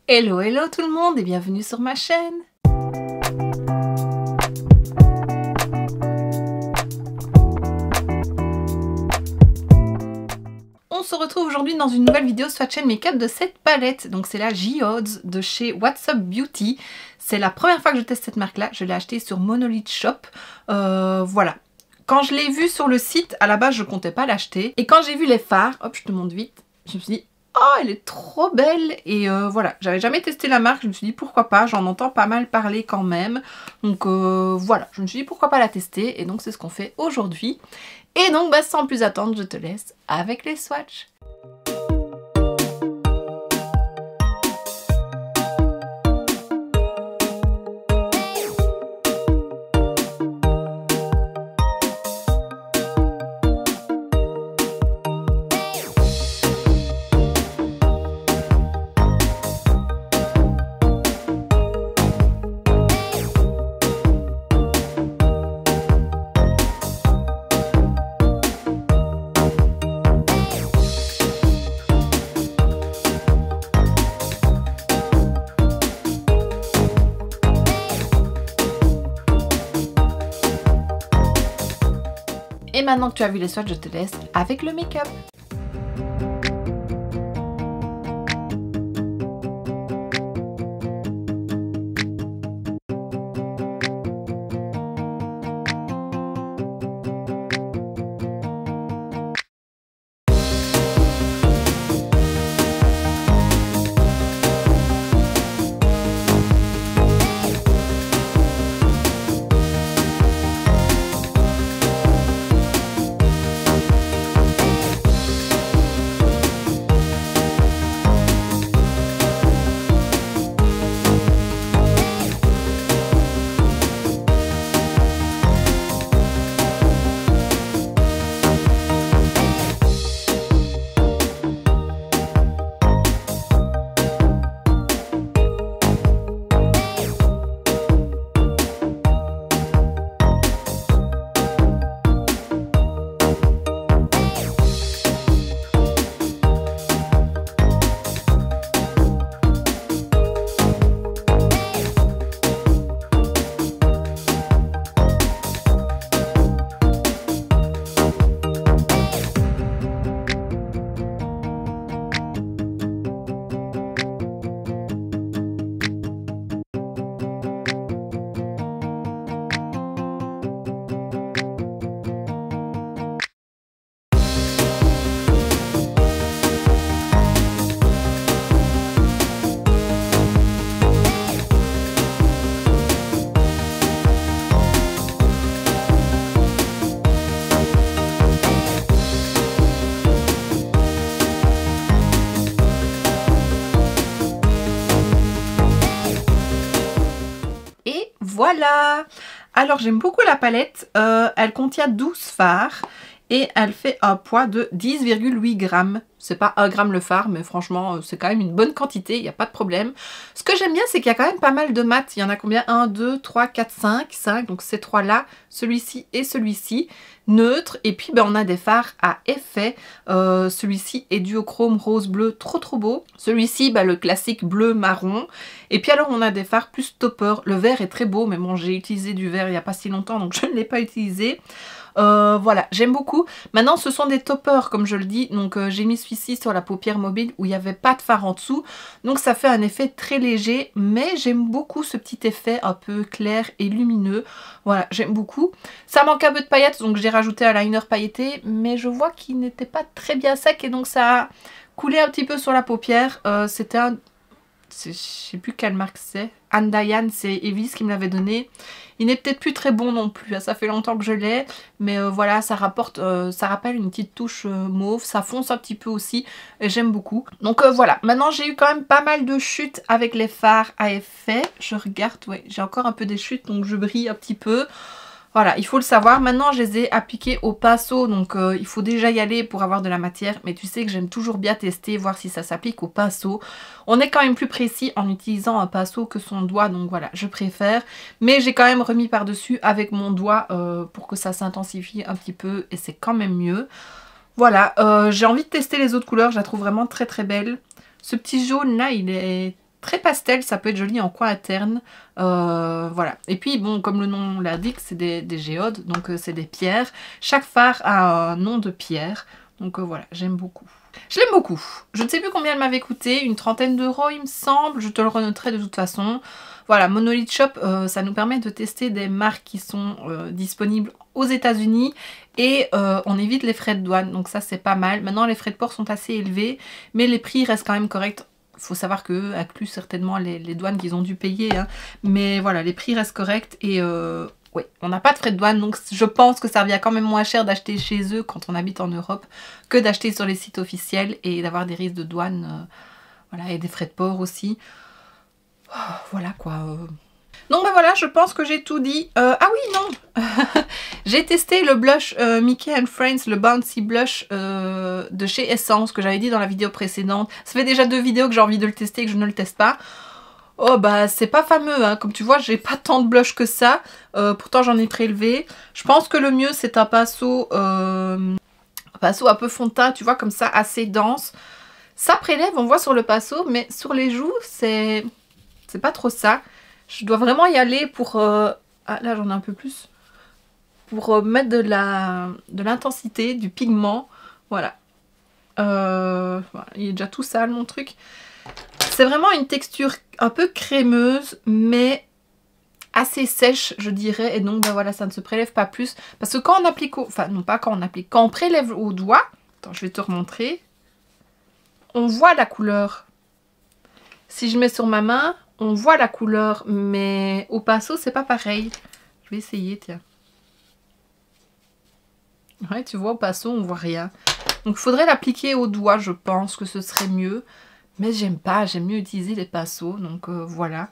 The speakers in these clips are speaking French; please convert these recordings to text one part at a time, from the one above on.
Hello hello tout le monde et bienvenue sur ma chaîne. On se retrouve aujourd'hui dans une nouvelle vidéo Swatch & Makeup de cette palette. Donc c'est la Geodes de chez What's Up Beauty. C'est la première fois que je teste cette marque là. Je l'ai achetée sur Monolith Shop. Voilà. Quand je l'ai vue sur le site, à la base je comptais pas l'acheter. Et quand j'ai vu les fards, hop je te montre vite, je me suis dit oh elle est trop belle. Et voilà, j'avais jamais testé la marque, je me suis dit pourquoi pas, j'en entends pas mal parler quand même. Donc voilà, je me suis dit pourquoi pas la tester. Et donc c'est ce qu'on fait aujourd'hui. Et donc bah, sans plus attendre, je te laisse avec les swatchs. Et maintenant que tu as vu les swatchs, je te laisse avec le make-up. Voilà. Alors j'aime beaucoup la palette, elle contient 12 fards et elle fait un poids de 10,8 grammes. C'est pas 1 gramme le fard, mais franchement c'est quand même une bonne quantité, il n'y a pas de problème. Ce que j'aime bien c'est qu'il y a quand même pas mal de mat. Il y en a combien? 1, 2, 3, 4, 5, donc ces trois là, celui-ci et celui-ci, neutre. Et puis ben, on a des fards à effet, celui-ci est duochrome rose bleu, trop beau. Celui-ci ben, le classique bleu marron. Et puis alors on a des fards plus topper, le vert est très beau mais bon j'ai utilisé du vert il n'y a pas si longtemps donc je ne l'ai pas utilisé. Voilà, j'aime beaucoup. Maintenant ce sont des toppers comme je le dis, donc j'ai mis celui-ci sur la paupière mobile où il n'y avait pas de fard en dessous, donc ça fait un effet très léger, mais j'aime beaucoup ce petit effet un peu clair et lumineux. Voilà, j'aime beaucoup. Ça manque un peu de paillettes, donc j'ai rajouté un liner pailleté, mais je vois qu'il n'était pas très bien sec et donc ça a coulé un petit peu sur la paupière. C'était un... je sais plus quelle marque c'est. Andayan, c'est Evis qui me l'avait donné. Il n'est peut-être plus très bon non plus, ça fait longtemps que je l'ai, mais voilà, ça rapporte, ça rappelle une petite touche mauve, ça fonce un petit peu aussi, et j'aime beaucoup. Donc voilà, maintenant j'ai eu quand même pas mal de chutes avec les fards à effet. Je regarde, ouais, j'ai encore un peu des chutes, donc je brille un petit peu. Voilà, il faut le savoir. Maintenant, je les ai appliqués au pinceau, donc il faut déjà y aller pour avoir de la matière. Mais tu sais que j'aime toujours bien tester, voir si ça s'applique au pinceau. On est quand même plus précis en utilisant un pinceau que son doigt, donc voilà, je préfère. Mais j'ai quand même remis par-dessus avec mon doigt pour que ça s'intensifie un petit peu et c'est quand même mieux. Voilà, j'ai envie de tester les autres couleurs, je la trouve vraiment très très belle. Ce petit jaune là, il est très pastel, ça peut être joli en coin interne. Voilà. Et puis bon, comme le nom l'indique, c'est des géodes, donc c'est des pierres. Chaque phare a un nom de pierre. Donc voilà, j'aime beaucoup. Je l'aime beaucoup. Je ne sais plus combien elle m'avait coûté, une 30aine d'euros il me semble. Je te le renoterai de toute façon. Voilà, Monolith Shop, ça nous permet de tester des marques qui sont disponibles aux États-Unis et on évite les frais de douane. Donc ça c'est pas mal. Maintenant les frais de port sont assez élevés, mais les prix restent quand même corrects. Il faut savoir qu'eux incluent certainement les douanes qu'ils ont dû payer. Hein. Mais voilà, les prix restent corrects et oui, on n'a pas de frais de douane. Donc je pense que ça revient quand même moins cher d'acheter chez eux quand on habite en Europe que d'acheter sur les sites officiels et d'avoir des risques de douane. Voilà, et des frais de port aussi. Oh, voilà quoi. Donc ben voilà, je pense que j'ai tout dit. Ah oui, non. J'ai testé le blush Mickey & Friends, le Bouncy Blush de chez Essence, que j'avais dit dans la vidéo précédente. Ça fait déjà 2 vidéos que j'ai envie de le tester et que je ne le teste pas. Oh bah c'est pas fameux, hein. Comme tu vois, j'ai pas tant de blush que ça. Pourtant j'en ai prélevé. Je pense que le mieux c'est un pinceau un peu fond de teint, tu vois, comme ça, assez dense. Ça prélève, on voit sur le pinceau, mais sur les joues, c'est pas trop ça. Je dois vraiment y aller pour... Ah là j'en ai un peu plus. Pour mettre de l'intensité, du pigment. Voilà. Voilà. Il est déjà tout sale mon truc. C'est vraiment une texture un peu crémeuse, mais assez sèche je dirais. Et donc ben voilà, ça ne se prélève pas plus. Parce que quand on applique enfin non pas quand on applique, quand on prélève au doigt, attends je vais te remontrer, on voit la couleur. Si je mets sur ma main, on voit la couleur, mais au pinceau c'est pas pareil. Je vais essayer, tiens. Ouais, tu vois, au pinceau on voit rien. Donc il faudrait l'appliquer au doigt, je pense que ce serait mieux. Mais j'aime pas, j'aime mieux utiliser les pinceaux, donc voilà.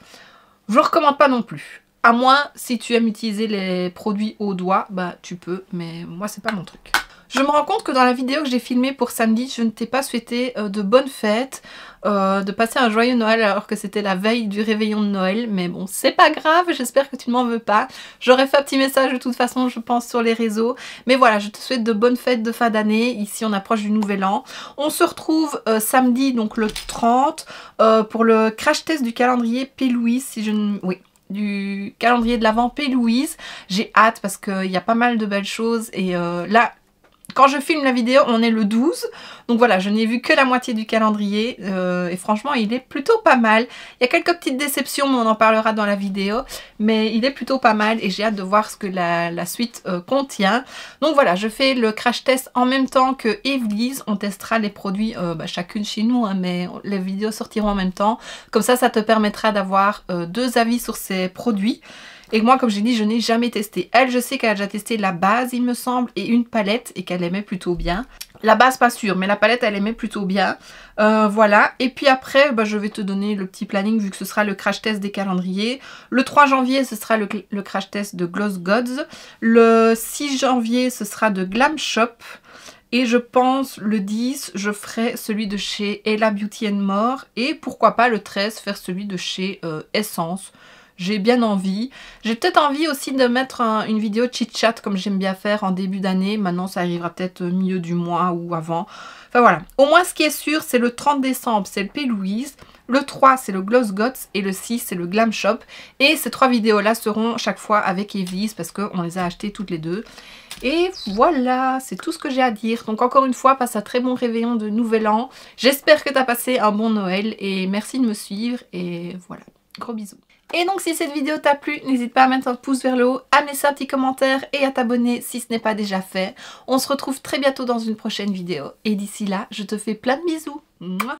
Je ne recommande pas non plus. À moins, si tu aimes utiliser les produits au doigt, bah tu peux, mais moi c'est pas mon truc. Je me rends compte que dans la vidéo que j'ai filmée pour samedi, je ne t'ai pas souhaité de bonnes fêtes, de passer un joyeux Noël alors que c'était la veille du réveillon de Noël. Mais bon, c'est pas grave, j'espère que tu ne m'en veux pas. J'aurais fait un petit message de toute façon, je pense, sur les réseaux. Mais voilà, je te souhaite de bonnes fêtes de fin d'année. Ici, on approche du nouvel an. On se retrouve samedi, donc le 30, pour le crash test du calendrier P. Louise, si je ne... Oui. Du calendrier de l'Avent P. Louise. J'ai hâte parce qu'il y a pas mal de belles choses et là... Quand je filme la vidéo, on est le 12. Donc voilà, je n'ai vu que la moitié du calendrier. Et franchement, il est plutôt pas mal. Il y a quelques petites déceptions, mais on en parlera dans la vidéo. Mais il est plutôt pas mal et j'ai hâte de voir ce que la suite contient. Donc voilà, je fais le crash test en même temps que Evelise. On testera les produits chacune chez nous, hein, mais les vidéos sortiront en même temps. Comme ça te permettra d'avoir 2 avis sur ces produits. Et moi, comme j'ai dit, je n'ai jamais testé. Elle, je sais qu'elle a déjà testé la base, il me semble, et une palette, et qu'elle aimait plutôt bien. La base, pas sûre, mais la palette, elle aimait plutôt bien. Voilà. Et puis après, je vais te donner le petit planning, vu que ce sera le crash test des calendriers. Le 3 janvier, ce sera le crash test de Gloss Gods. Le 6 janvier, ce sera de Glam Shop. Et je pense le 10, je ferai celui de chez Ella Beauty & More. Et pourquoi pas le 13, faire celui de chez Essence. J'ai bien envie. J'ai peut-être envie aussi de mettre une vidéo chit-chat comme j'aime bien faire en début d'année. Maintenant, ça arrivera peut-être au milieu du mois ou avant. Enfin voilà. Au moins, ce qui est sûr, c'est le 30 décembre, c'est le P. Louise. Le 3, c'est le Gloss Gods. Et le 6, c'est le Glam Shop. Et ces 3 vidéos-là seront chaque fois avec Evelise parce qu'on les a achetées toutes les deux. Et voilà, c'est tout ce que j'ai à dire. Donc encore une fois, passe un très bon réveillon de Nouvel An. J'espère que tu as passé un bon Noël. Et merci de me suivre. Et voilà, gros bisous. Et donc si cette vidéo t'a plu, n'hésite pas à mettre un pouce vers le haut, à me laisser un petit commentaire et à t'abonner si ce n'est pas déjà fait. On se retrouve très bientôt dans une prochaine vidéo. Et d'ici là, je te fais plein de bisous. Mouah.